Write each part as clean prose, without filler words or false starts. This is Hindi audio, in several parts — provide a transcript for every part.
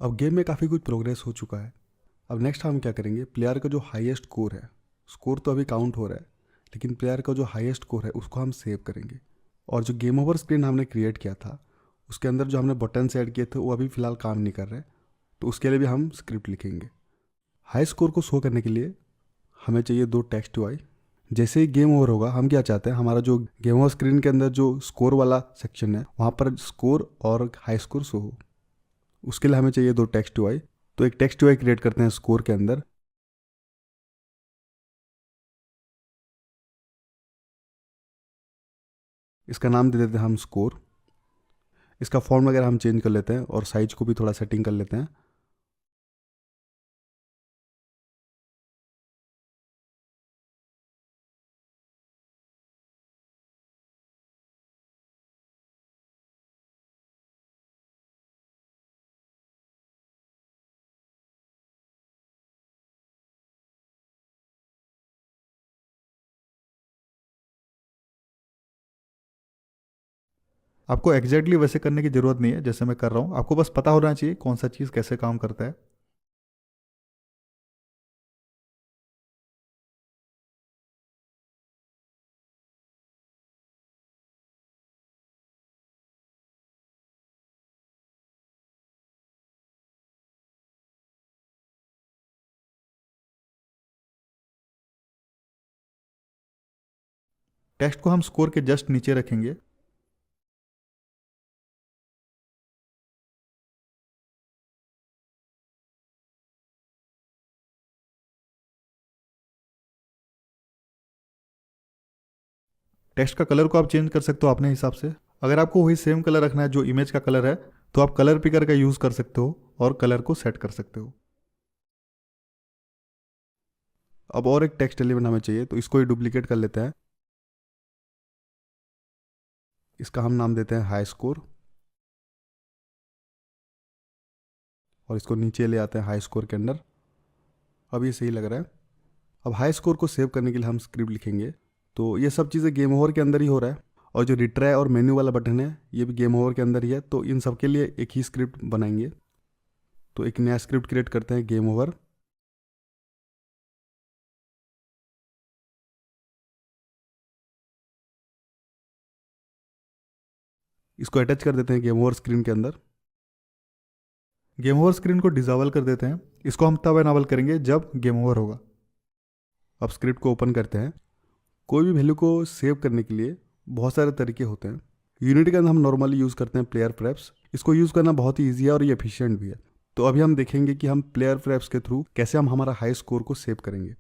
अब गेम में काफ़ी कुछ प्रोग्रेस हो चुका है। अब नेक्स्ट हम क्या करेंगे, प्लेयर का जो हाईएस्ट स्कोर है, स्कोर तो अभी काउंट हो रहा है, लेकिन प्लेयर का जो हाईएस्ट स्कोर है उसको हम सेव करेंगे। और जो गेम ओवर स्क्रीन हमने क्रिएट किया था उसके अंदर जो हमने बटन्स ऐड किए थे वो अभी फ़िलहाल काम नहीं कर रहे, तो उसके लिए भी हम स्क्रिप्ट लिखेंगे। हाई स्कोर को शो करने के लिए हमें चाहिए दो टेक्स्ट UI। जैसे ही गेम ओवर होगा हम क्या चाहते हैं, हमारा जो गेम ओवर स्क्रीन के अंदर जो स्कोर वाला सेक्शन है वहाँ पर स्कोर और हाई स्कोर शो हो, उसके लिए हमें चाहिए दो टेक्स्ट UI। तो एक टेक्स्ट UI क्रिएट करते हैं स्कोर के अंदर। इसका नाम दे देते हैं हम स्कोर। इसका फॉर्म वगैरह हम चेंज कर लेते हैं और साइज को भी थोड़ा सेटिंग कर लेते हैं। आपको एग्जैक्टली वैसे करने की ज़रूरत नहीं है जैसे मैं कर रहा हूँ। आपको बस पता होना चाहिए कौन सा चीज़ कैसे काम करता है। टेक्स्ट को हम स्कोर के जस्ट नीचे रखेंगे। टेक्स्ट का कलर को आप चेंज कर सकते हो अपने हिसाब से। अगर आपको वही सेम कलर रखना है जो इमेज का कलर है तो आप कलर पिकर का यूज़ कर सकते हो और कलर को सेट कर सकते हो। अब और एक टेक्स्ट एलिमेंट हमें चाहिए, तो इसको ही डुप्लीकेट कर लेते हैं। इसका हम नाम देते हैं हाई स्कोर और इसको नीचे ले आते हैं हाई स्कोर के अंदर। अब ये सही लग रहा है। अब हाई स्कोर को सेव करने के लिए हम स्क्रिप्ट लिखेंगे। तो ये सब चीज़ें गेम ओवर के अंदर ही हो रहा है, और जो रिट्राई और मेन्यू वाला बटन है ये भी गेम ओवर के अंदर ही है, तो इन सब के लिए एक ही स्क्रिप्ट बनाएंगे। तो एक नया स्क्रिप्ट क्रिएट करते हैं, गेम ओवर। इसको अटैच कर देते हैं गेम ओवर स्क्रीन के अंदर। गेम ओवर स्क्रीन को डिसेबल कर देते हैं। इसको हम तब एनाबल करेंगे जब गेम ओवर होगा। अब स्क्रिप्ट को ओपन करते हैं। कोई भी वैल्यू को सेव करने के लिए बहुत सारे तरीके होते हैं। यूनिटी के अंदर हम नॉर्मली यूज़ करते हैं प्लेयर प्रेप्स। इसको यूज़ करना बहुत ही ईजी है और ये एफिशिएंट भी है। तो अभी हम देखेंगे कि हम प्लेयर प्रेप्स के थ्रू कैसे हम हमारा हाई स्कोर को सेव करेंगे।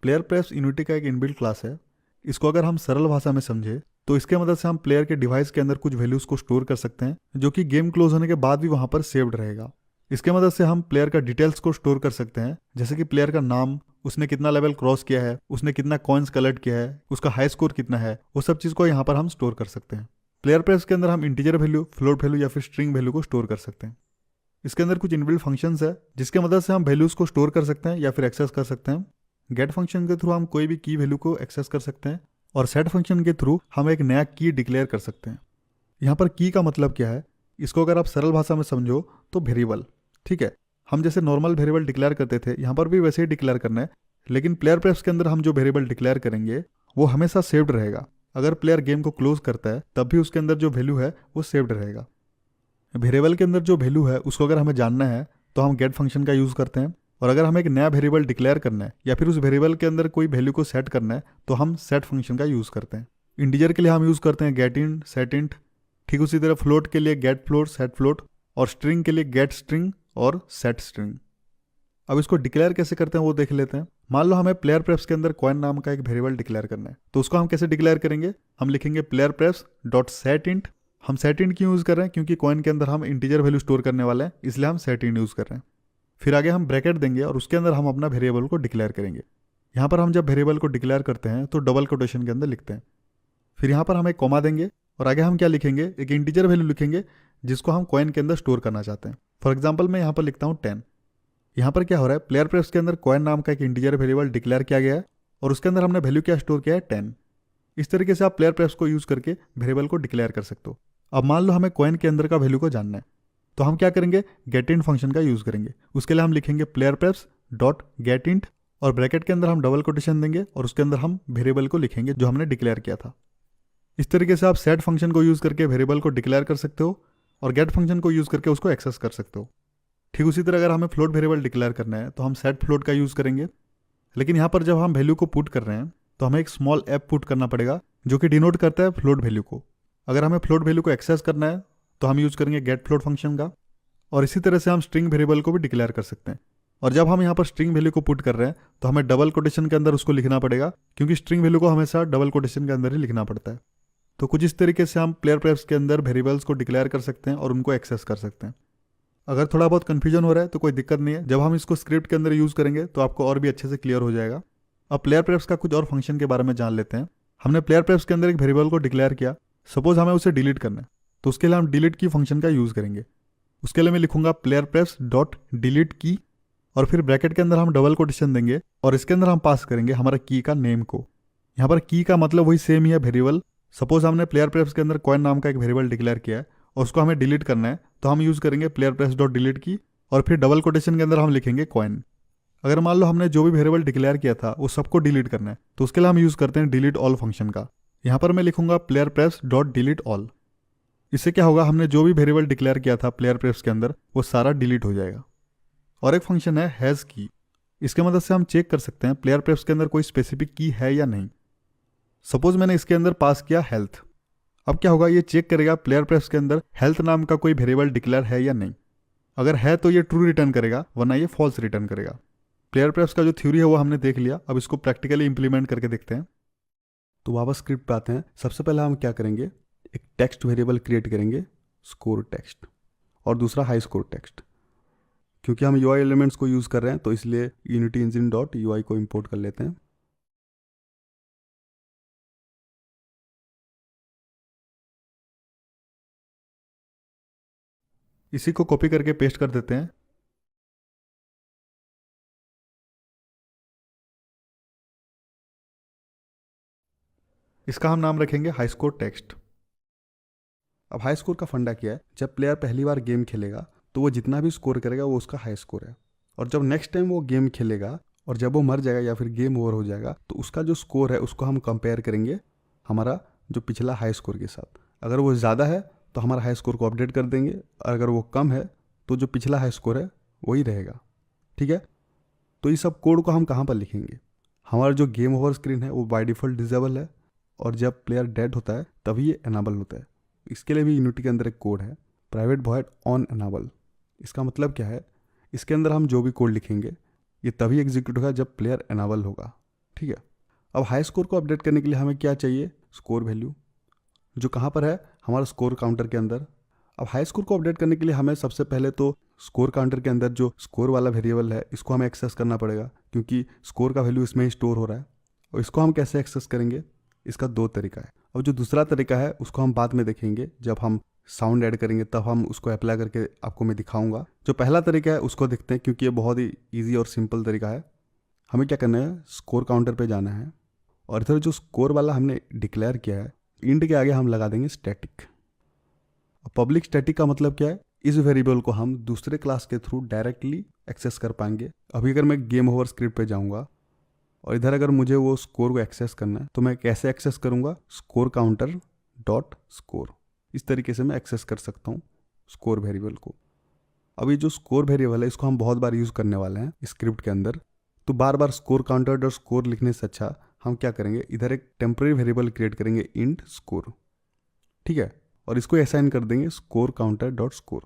प्लेयर प्रेप्स यूनिटी का एक इनबिल्ट क्लास है। इसको अगर हम सरल भाषा में समझे तो इसके मदद से हम प्लेयर के डिवाइस के अंदर कुछ वैल्यूज़ को स्टोर कर सकते हैं जो कि गेम क्लोज होने के बाद भी वहाँ पर सेव्ड रहेगा। इसके मदद से हम प्लेयर का डिटेल्स को स्टोर कर सकते हैं, जैसे कि प्लेयर का नाम, उसने कितना लेवल क्रॉस किया है, उसने कितना कॉइन्स कलेक्ट किया है, उसका हाई स्कोर कितना है, वो सब चीज़ को यहाँ पर हम स्टोर कर सकते हैं। प्लेयर प्रेप्स के अंदर हम इंटीजर वैल्यू, फ्लोट वैल्यू या फिर स्ट्रिंग वैल्यू को स्टोर कर सकते हैं। इसके अंदर कुछ इनबिल्ट फंक्शंस है जिसके मदद से हम वैल्यूज़ को स्टोर कर सकते हैं या फिर एक्सेस कर सकते हैं। गेट फंक्शन के थ्रू हम कोई भी की वैल्यू को एक्सेस कर सकते हैं और सेट फंक्शन के थ्रू हम एक नया की डिक्लेयर कर सकते हैं। यहाँ पर की का मतलब क्या है, इसको अगर आप सरल भाषा में समझो तो वेरिएबल। ठीक है, हम जैसे नॉर्मल वेरिएबल डिक्लेयर करते थे यहाँ पर भी वैसे ही डिक्लेयर करना है, लेकिन प्लेयर प्रेप्स के अंदर हम जो वेरिएबल डिक्लेयर करेंगे वो हमेशा सेव्ड रहेगा। अगर प्लेयर गेम को क्लोज करता है तब भी उसके अंदर जो वैल्यू है वो सेव्ड रहेगा। वेरिएबल के अंदर जो वैल्यू है उसको अगर हमें जानना है तो हम गेट फंक्शन का यूज़ करते हैं, और अगर हमें एक नया वेरिएबल डिक्लेयर करना है या फिर उस वेरिएबल के अंदर कोई वैल्यू को सेट करना है तो हम सेट फंक्शन का यूज़ करते हैं। इंटीजर के लिए हम यूज़ करते हैं गेट इन, सेट इंट। ठीक उसी तरह फ्लोट के लिए गेट फ्लोट, सेट फ्लोट, और स्ट्रिंग के लिए गेट स्ट्रिंग और सेट स्ट्रिंग। अब इसको डिक्लेयर कैसे करते हैं वो देख लेते हैं। मान लो हमें प्लेयर प्रेप्स के अंदर कॉइन नाम का एक वेरिएबल डिक्लेयर करना है, तो उसको हम कैसे डिक्लेयर करेंगे, हम लिखेंगे player preps dot set int. हम सेट इंट क्यों यूज़ कर रहे हैं, क्योंकि कॉइन के अंदर हम इंटीजर वैल्यू स्टोर करने वाले हैं, इसलिए हम सेट इंट यूज़ कर रहे हैं। फिर आगे हम ब्रैकेट देंगे और उसके अंदर हम अपना वेरिएबल को डिक्लेयर करेंगे। यहाँ पर हम जब वेरिएबल को डिक्लेयर करते हैं तो डबल कोटेशन के अंदर लिखते हैं। फिर यहाँ पर हम एक कॉमा देंगे और आगे हम क्या लिखेंगे, एक इंटीजर वैल्यू लिखेंगे जिसको हम कॉइन के अंदर स्टोर करना चाहते हैं। फॉर एग्जाम्पल मैं यहाँ पर लिखता हूँ 10। यहाँ पर क्या हो रहा है, प्लेयर प्रेप्स के अंदर कॉइन नाम का एक इंटीजर वेरिएबल डिक्लेयर किया गया है और उसके अंदर हमने वैल्यू क्या स्टोर किया है, 10। इस तरीके से आप प्लेयर प्रेप्स को यूज़ करके वेरिएबल को डिक्लेयर कर सकते हो। अब मान लो हमें कॉइन के अंदर का वैल्यू को जानना है, तो हम क्या करेंगे, गेट इंट फंक्शन का यूज़ करेंगे। उसके लिए हम लिखेंगे player preps dot get int और ब्रैकेट के अंदर हम डबल कोटेशन देंगे और उसके अंदर हम वेरिएबल को लिखेंगे जो हमने डिक्लेयर किया था। इस तरीके से आप सेट फंक्शन को यूज़ करके वेरिएबल को डिक्लेयर कर सकते हो और गेट फंक्शन को यूज़ करके उसको एक्सेस कर सकते हो। ठीक उसी तरह अगर हमें फ्लोट वेरिएबल डिक्लेयर करना है तो हम सेट फ्लोट का यूज़ करेंगे, लेकिन यहाँ पर जब हम वैल्यू को पुट कर रहे हैं तो हमें एक स्मॉल एफ पुट करना पड़ेगा जो कि डिनोट करता है फ्लोट वैल्यू को। अगर हमें फ्लोट वैल्यू को एक्सेस करना है तो हम यूज़ करेंगे गेट फ्लोट फंक्शन का, और इसी तरह से हम स्ट्रिंग वेरिएबल को भी डिक्लेयर कर सकते हैं। और जब हम यहाँ पर स्ट्रिंग वैल्यू को पुट कर रहे हैं तो हमें डबल कोटेशन के अंदर उसको लिखना पड़ेगा, क्योंकि स्ट्रिंग वैल्यू को हमेशा डबल कोटेशन के अंदर ही लिखना पड़ता है। तो कुछ इस तरीके से हम प्लेयर प्रेप्स के अंदर वेरिएबल्स को डिक्लेयर कर सकते हैं और उनको एक्सेस कर सकते हैं। अगर थोड़ा बहुत कन्फ्यूजन हो रहा है तो कोई दिक्कत नहीं है, जब हम इसको स्क्रिप्ट के अंदर यूज़ करेंगे तो आपको और भी अच्छे से क्लियर हो जाएगा। अब प्लेयर प्रेप्स का कुछ और फंक्शन के बारे में जान लेते हैं। हमने प्लेयर प्रेप्स के अंदर एक वेरिएबल को डिक्लेयर किया, सपोज हमें उसे डिलीट करना है, तो उसके लिए हम डिलीट की फंक्शन का यूज़ करेंगे। उसके लिए मैं लिखूंगा प्लेयर प्रेप्स डॉट डिलीट की और फिर ब्रैकेट के अंदर हम डबल कोटेशन देंगे और इसके अंदर हम पास करेंगे हमारा की का नेम को। यहाँ पर की का मतलब वही सेम ही है, वेरिएबल। सपोज हमने प्लेयर प्रेप्स के अंदर कॉइन नाम का एक वेरिएबल डिक्लेयर किया है और उसको हमें डिलीट करना है, तो हम यूज़ करेंगे प्लेयर प्रेप्स डॉट डिलीट की और फिर डबल कोटेशन के अंदर हम लिखेंगे कॉइन। अगर मान लो हमने जो भी वेरिएबल डिक्लेयर किया था वो सबको डिलीट करना है, तो उसके लिए हम यूज़ करते हैं डिलीट ऑल फंक्शन का। यहाँ पर मैं लिखूंगा player preps dot delete all. इससे क्या होगा, हमने जो भी वेरिएबल डिक्लेयर किया था प्लेयर प्रेप्स के अंदर वो सारा डिलीट हो जाएगा। और एक फंक्शन है हैज़ की, इसके मदद से हम चेक कर सकते हैं प्लेयर प्रेप्स के अंदर कोई स्पेसिफिक की है या नहीं। सपोज मैंने इसके अंदर पास किया हेल्थ। अब क्या होगा, ये चेक करेगा प्लेयर प्रेप्स के अंदर हेल्थ नाम का कोई वेरिएबल डिक्लेयर है या नहीं। अगर है तो ये ट्रू रिटर्न करेगा, वरना ये फॉल्स रिटर्न करेगा। प्लेयर प्रेप्स का जो थ्योरी है वो हमने देख लिया, अब इसको प्रैक्टिकली इंप्लीमेंट करके देखते हैं। तो वापस स्क्रिप्ट पे आते हैं। सबसे पहले हम क्या करेंगे, एक टेक्स्ट वेरिएबल क्रिएट करेंगे स्कोर टेक्स्ट, और दूसरा हाई स्कोर टेक्स्ट। क्योंकि हम यूआई एलिमेंट्स को यूज़ कर रहे हैं तो इसलिए यूनिटी इंजन डॉट यूआई को इंपोर्ट कर लेते हैं। इसी को कॉपी करके पेस्ट कर देते हैं। इसका हम नाम रखेंगे हाई स्कोर टेक्स्ट। अब हाई स्कोर का फंडा क्या है, जब प्लेयर पहली बार गेम खेलेगा तो वो जितना भी स्कोर करेगा वो उसका हाई स्कोर है, और जब नेक्स्ट टाइम वो गेम खेलेगा और जब वो मर जाएगा या फिर गेम ओवर हो जाएगा तो उसका जो स्कोर है उसको हम कंपेयर करेंगे हमारा जो पिछला हाई स्कोर के साथ। अगर वो ज़्यादा है तो हमारा हाई स्कोर को अपडेट कर देंगे, और अगर वो कम है तो जो पिछला हाई स्कोर है वही रहेगा। ठीक है, तो ये सब कोड को हम कहाँ पर लिखेंगे। हमारा जो गेम ओवर स्क्रीन है वो बाय डिफ़ॉल्ट डिसेबल है, और जब प्लेयर डेड होता है तभी ये एनाबल होता है। इसके लिए भी यूनिटी के अंदर एक कोड है, प्राइवेट वॉइड ऑन एनाबल। इसका मतलब क्या है, इसके अंदर हम जो भी कोड लिखेंगे ये तभी एग्जीक्यूट होगा जब प्लेयर एनाबल होगा। ठीक है, अब हाई स्कोर को अपडेट करने के लिए हमें क्या चाहिए, स्कोर वैल्यू, जो कहाँ पर है, हमारा स्कोर काउंटर के अंदर। अब हाई स्कोर को अपडेट करने के लिए हमें सबसे पहले तो स्कोर काउंटर के अंदर जो स्कोर वाला वेरिएबल है इसको हमें एक्सेस करना पड़ेगा, क्योंकि स्कोर का वैल्यू इसमें ही स्टोर हो रहा है। और इसको हम कैसे एक्सेस करेंगे, इसका दो तरीका है। और जो दूसरा तरीका है उसको हम बाद में देखेंगे, जब हम साउंड ऐड करेंगे तब हम उसको अप्लाई करके आपको मैं दिखाऊंगा। जो पहला तरीका है उसको देखते हैं, क्योंकि ये बहुत ही ईजी और सिंपल तरीका है। हमें क्या करना है, स्कोर काउंटर पे जाना है और इधर जो स्कोर वाला हमने डिक्लेयर किया है इंट के आगे हम लगा देंगे स्टैटिक। पब्लिक स्टैटिक का मतलब क्या है, इस वेरिएबल को हम दूसरे क्लास के थ्रू डायरेक्टली एक्सेस कर पाएंगे। अभी अगर मैं गेम ओवर स्क्रिप्ट पे जाऊंगा और इधर अगर मुझे वो स्कोर को एक्सेस करना है तो मैं कैसे एक्सेस करूंगा, स्कोर काउंटर डॉट स्कोर, इस तरीके से मैं एक्सेस कर सकता हूँ स्कोर वेरिएबल को। अब ये जो स्कोर वेरिएबल है इसको हम बहुत बार यूज़ करने वाले हैं स्क्रिप्ट के अंदर, तो बार बार स्कोर काउंटर डॉट स्कोर लिखने से अच्छा हम क्या करेंगे, इधर एक टेम्पररी वेरिएबल क्रिएट करेंगे इंट स्कोर। ठीक है, और इसको असाइन कर देंगे स्कोर काउंटर डॉट स्कोर।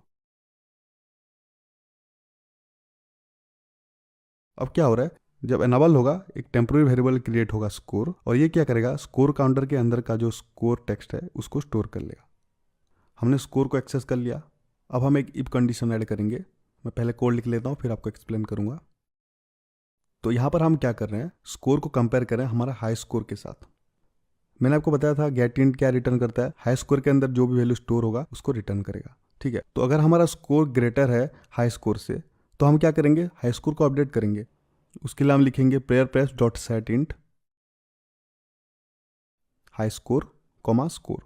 अब क्या हो रहा है, जब एनाबल होगा एक टेम्पररी वेरिएबल क्रिएट होगा स्कोर, और ये क्या करेगा, स्कोर काउंटर के अंदर का जो स्कोर टेक्स्ट है उसको स्टोर कर लेगा। हमने स्कोर को एक्सेस कर लिया। अब हम एक इफ कंडीशन ऐड करेंगे। मैं पहले कोड लिख लेता हूँ फिर आपको एक्सप्लेन करूँगा। तो यहाँ पर हम क्या कर रहे हैं, स्कोर को कंपेयर कर रहे हैं हमारा हाई स्कोर के साथ। मैंने आपको बताया था गेट इंट क्या रिटर्न करता है, हाई स्कोर के अंदर जो भी वैल्यू स्टोर होगा उसको रिटर्न करेगा। ठीक है, तो अगर हमारा स्कोर ग्रेटर है हाई स्कोर से तो हम क्या करेंगे, हाई स्कोर को अपडेट करेंगे। उसके लिए हम लिखेंगे player press dot set int high score comma score.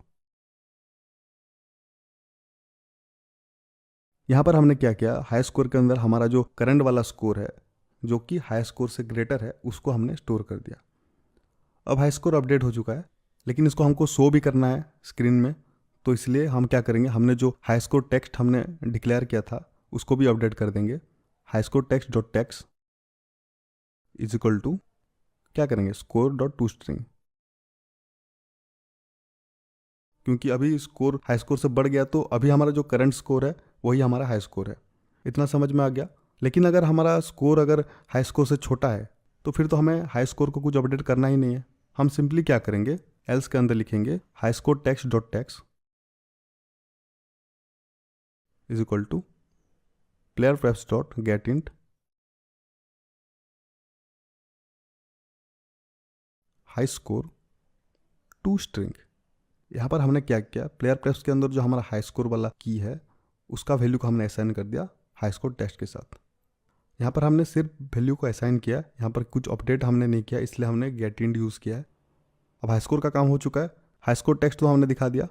यहाँ पर हमने क्या किया, हाई स्कोर के अंदर हमारा जो करंट वाला स्कोर है जो कि हाई स्कोर से ग्रेटर है उसको हमने स्टोर कर दिया। अब हाई स्कोर अपडेट हो चुका है, लेकिन इसको हमको शो भी करना है स्क्रीन में, तो इसलिए हम क्या करेंगे, हमने जो हाई स्कोर टेक्स्ट हमने डिक्लेयर किया था उसको भी अपडेट कर देंगे। High score text dot text is equal to क्या करेंगे, स्कोर डॉट टू स्ट्रिंग, क्योंकि अभी स्कोर हाई स्कोर से बढ़ गया तो अभी हमारा जो करंट स्कोर है वही हमारा हाई स्कोर है। इतना समझ में आ गया। लेकिन अगर हमारा स्कोर अगर हाई स्कोर से छोटा है तो फिर तो हमें हाई स्कोर को कुछ अपडेट करना ही नहीं है। हम सिंपली क्या करेंगे, एल्स के अंदर लिखेंगे high score text dot text is equal to player prefs dot get int high score to string. यहाँ पर हमने क्या किया, प्लेयर प्रेफ्स के अंदर जो हमारा हाई स्कोर वाला की है उसका वैल्यू को हमने असाइन कर दिया हाई स्कोर टेक्स्ट के साथ। यहाँ पर हमने सिर्फ वैल्यू को असाइन किया, यहाँ पर कुछ अपडेट हमने नहीं किया, इसलिए हमने गेट इंट यूज़ किया है। अब हाई स्कोर का काम हो चुका है। हाई स्कोर टेक्स्ट तो हमने दिखा दिया,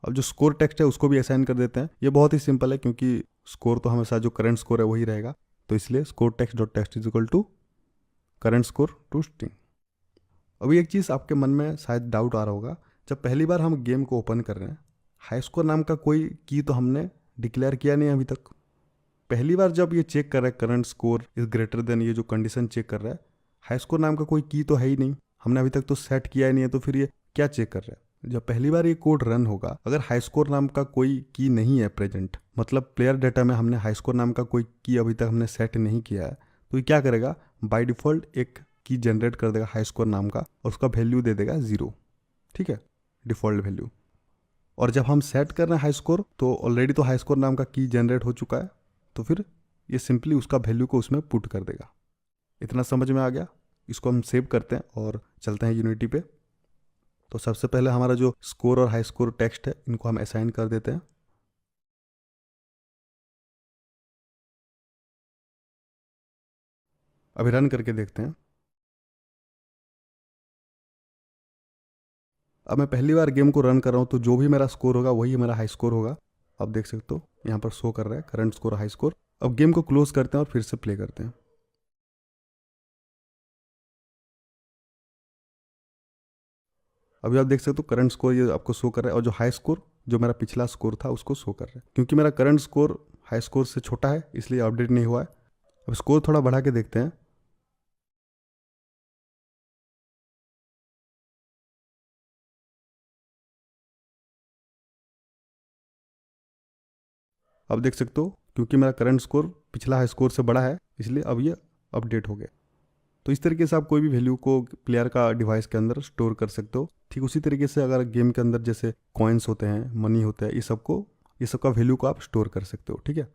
अब जो स्कोर टेक्स्ट है उसको भी असाइन कर देते हैं। ये बहुत ही सिंपल है क्योंकि स्कोर तो हमेशा जो करंट स्कोर है वही रहेगा, तो इसलिए score text dot text is equal to current score to string. अभी एक चीज़ आपके मन में शायद डाउट आ रहा होगा, जब पहली बार हम गेम को ओपन कर रहे हैं, हाई स्कोर नाम का कोई की तो हमने डिक्लेयर किया नहीं अभी तक। पहली बार जब ये चेक कर रहा है current score is greater than, ये जो कंडीशन चेक कर रहा है, हाई स्कोर नाम का कोई की तो है ही नहीं, हमने अभी तक तो सेट किया ही नहीं है, तो फिर ये क्या चेक कर रहा है। जब पहली बार ये कोड रन होगा, अगर हाई स्कोर नाम का कोई की नहीं है प्रेजेंट, मतलब प्लेयर डाटा में हमने हाई स्कोर नाम का कोई की अभी तक हमने सेट नहीं किया है, तो ये क्या करेगा, बाय डिफ़ॉल्ट एक की जनरेट कर देगा हाई स्कोर नाम का और उसका वैल्यू दे देगा 0। ठीक है, डिफ़ॉल्ट वैल्यू। और जब हम सेट कर रहे हैं हाई स्कोर, तो ऑलरेडी तो हाई स्कोर नाम का की जनरेट हो चुका है, तो फिर ये सिंपली उसका वैल्यू को उसमें पुट कर देगा। इतना समझ में आ गया। इसको हम सेव करते हैं और चलते हैं यूनिटी पे। तो सबसे पहले हमारा जो स्कोर और हाई स्कोर टेक्स्ट है इनको हम असाइन कर देते हैं। अभी रन करके देखते हैं। अब मैं पहली बार गेम को रन कर रहा हूँ, तो जो भी मेरा स्कोर होगा वही मेरा हाई स्कोर होगा। अब देख सकते हो यहाँ पर शो कर रहा है करंट स्कोर हाई स्कोर। अब गेम को क्लोज करते हैं और फिर से प्ले करते हैं। अभी आप देख सकते हो करंट स्कोर ये आपको शो कर रहा है, और जो हाई स्कोर जो मेरा पिछला स्कोर था उसको शो कर रहा है। क्योंकि मेरा करंट स्कोर हाई स्कोर से छोटा है इसलिए अपडेट नहीं हुआ है। अब स्कोर थोड़ा बढ़ा के देखते हैं। अब देख सकते हो क्योंकि मेरा करंट स्कोर पिछला हाई स्कोर से बड़ा है इसलिए अब ये अपडेट हो गया। तो इस तरीके से आप कोई भी वैल्यू को प्लेयर का डिवाइस के अंदर स्टोर कर सकते हो। ठीक उसी तरीके से अगर गेम के अंदर जैसे कॉइन्स होते हैं, मनी होता है, ये सब का वैल्यू को आप स्टोर कर सकते हो। ठीक है।